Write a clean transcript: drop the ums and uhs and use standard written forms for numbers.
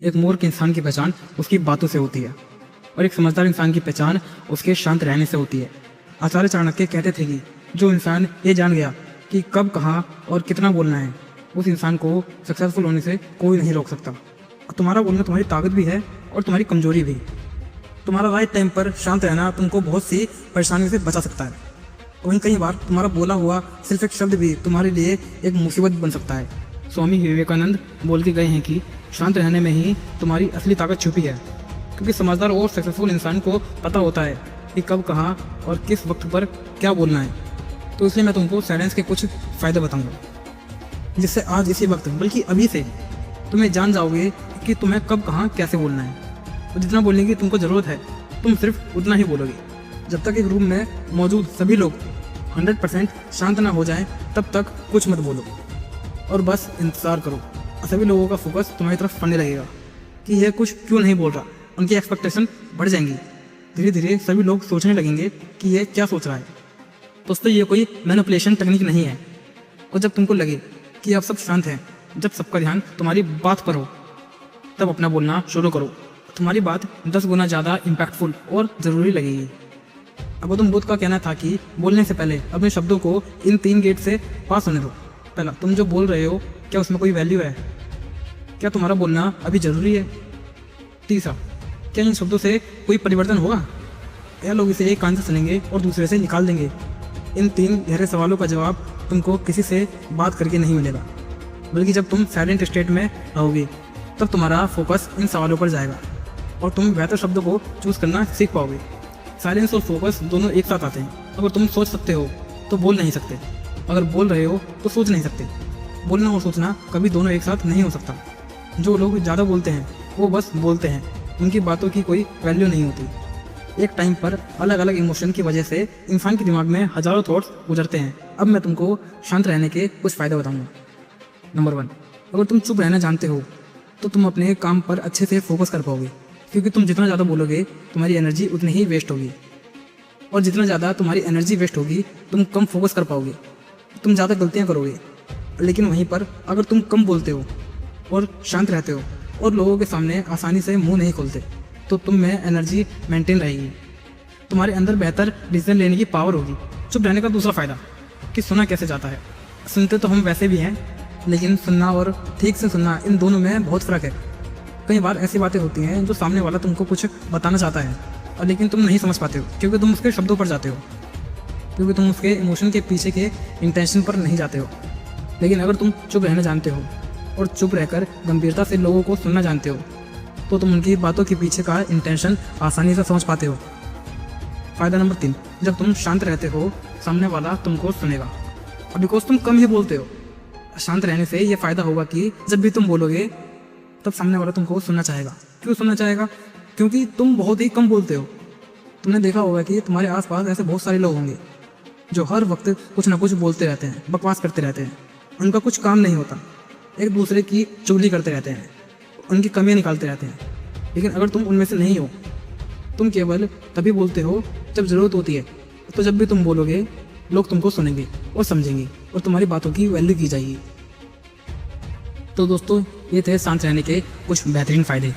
एक मूर्ख इंसान की पहचान उसकी बातों से होती है और एक समझदार इंसान की पहचान उसके शांत रहने से होती है। आचार्य चाणक्य कहते थे कि जो इंसान ये जान गया कि कब, कहाँ और कितना बोलना है, उस इंसान को सक्सेसफुल होने से कोई नहीं रोक सकता। तुम्हारा बोलना तुम्हारी ताकत भी है और तुम्हारी कमजोरी भी। तुम्हारा राइट टाइम पर शांत रहना तुमको बहुत सी परेशानियों से बचा सकता है। वहीं कई बार तुम्हारा बोला हुआ सिर्फ एक शब्द भी तुम्हारे लिए एक मुसीबत बन सकता है। स्वामी विवेकानंद बोल के गए हैं कि शांत रहने में ही तुम्हारी असली ताकत छुपी है, क्योंकि समझदार और सक्सेसफुल इंसान को पता होता है कि कब, कहाँ और किस वक्त पर क्या बोलना है। तो इसलिए मैं तुमको साइलेंस के कुछ फ़ायदे बताऊंगा, जिससे आज इसी वक्त बल्कि अभी से तुम्हें जान जाओगे कि तुम्हें कब, कहाँ, कैसे बोलना है। और जितना बोलने की तुमको ज़रूरत है तुम सिर्फ उतना ही बोलोगे। जब तक एक रूम में मौजूद सभी लोग 100% शांत ना हो जाएं, तब तक कुछ मत बोलो और बस इंतज़ार करो। सभी लोगों का फोकस तुम्हारी तरफ पड़ने लगेगा कि यह कुछ क्यों नहीं बोल रहा। उनकी एक्सपेक्टेशन बढ़ जाएंगी। धीरे धीरे सभी लोग सोचने लगेंगे कि यह क्या सोच रहा है। दोस्तों, ये कोई मैनिपुलेशन टेक्निक नहीं है। और जब तुमको लगे कि अब सब शांत हैं, जब सबका ध्यान तुम्हारी बात पर हो, तब अपना बोलना शुरू करो। तुम्हारी बात 10 गुना ज़्यादा इम्पैक्टफुल और ज़रूरी लगेगी। गौतम बुद्ध का कहना था कि बोलने से पहले अपने शब्दों को इन 3 गेट से पास होने दो। पहला, तुम जो बोल रहे हो क्या उसमें कोई वैल्यू है? क्या तुम्हारा बोलना अभी ज़रूरी है? तीसरा, क्या इन शब्दों से कोई परिवर्तन होगा या लोग इसे एक कान से सुनेंगे और दूसरे से निकाल देंगे? इन 3 गहरे सवालों का जवाब तुमको किसी से बात करके नहीं मिलेगा, बल्कि जब तुम साइलेंट स्टेट में रहोगे तब तुम्हारा फोकस इन सवालों पर जाएगा और तुम बेहतर शब्दों को चूज़ करना सीख पाओगे। साइलेंस और फोकस दोनों एक साथ आते हैं। अगर तुम सोच सकते हो तो बोल नहीं सकते, अगर बोल रहे हो तो सोच नहीं सकते। बोलना और सोचना कभी दोनों एक साथ नहीं हो सकता। जो लोग ज़्यादा बोलते हैं वो बस बोलते हैं, उनकी बातों की कोई वैल्यू नहीं होती। एक टाइम पर अलग अलग इमोशन की वजह से इंसान के दिमाग में हजारों थॉट्स गुजरते हैं। अब मैं तुमको शांत रहने के कुछ फ़ायदे बताऊँगा। नंबर 1, अगर तुम चुप रहना जानते हो तो तुम अपने काम पर अच्छे से फोकस कर पाओगे, क्योंकि तुम जितना ज़्यादा बोलोगे तुम्हारी एनर्जी उतनी ही वेस्ट होगी, और जितना ज़्यादा तुम्हारी एनर्जी वेस्ट होगी तुम कम फोकस कर पाओगे, तुम ज़्यादा गलतियाँ करोगे। लेकिन वहीं पर अगर तुम कम बोलते हो और शांत रहते हो और लोगों के सामने आसानी से मुंह नहीं खोलते, तो तुम में एनर्जी मेंटेन रहेगी, तुम्हारे अंदर बेहतर डिसीजन लेने की पावर होगी। चुप रहने का दूसरा फ़ायदा कि सुना कैसे जाता है। सुनते तो हम वैसे भी हैं, लेकिन सुनना और ठीक से सुनना, इन दोनों में बहुत फ़र्क है। कई बार ऐसी बातें होती हैं जो सामने वाला तुमको कुछ बताना चाहता है और लेकिन तुम नहीं समझ पाते हो, क्योंकि तुम उसके शब्दों पर जाते हो, क्योंकि तुम उसके इमोशन के पीछे के इंटेंशन पर नहीं जाते हो। लेकिन अगर तुम चुप रहना जानते हो और चुप रहकर गंभीरता से लोगों को सुनना जानते हो, तो तुम उनकी बातों के पीछे का इंटेंशन आसानी से समझ पाते हो। फ़ायदा नंबर 3, जब तुम शांत रहते हो सामने वाला तुमको सुनेगा, बिकॉज तुम कम ही बोलते हो। शांत रहने से ये फ़ायदा होगा कि जब भी तुम बोलोगे तब सामने वाला तुमको सुनना चाहेगा। क्यों सुनना चाहेगा? क्योंकि तुम बहुत ही कम बोलते हो। तुमने देखा होगा कि तुम्हारे आसपास ऐसे बहुत सारे लोग होंगे जो हर वक्त कुछ ना कुछ बोलते रहते हैं, बकवास करते रहते हैं। उनका कुछ काम नहीं होता, एक दूसरे की चुगली करते रहते हैं, उनकी कमियां निकालते रहते हैं। लेकिन अगर तुम उनमें से नहीं हो, तुम केवल तभी बोलते हो जब ज़रूरत होती है। तो जब भी तुम बोलोगे लोग तुमको सुनेंगे और समझेंगे और तुम्हारी बातों की वैल्यू की जाएगी। तो दोस्तों, ये थे शांत रहने के कुछ बेहतरीन फ़ायदे।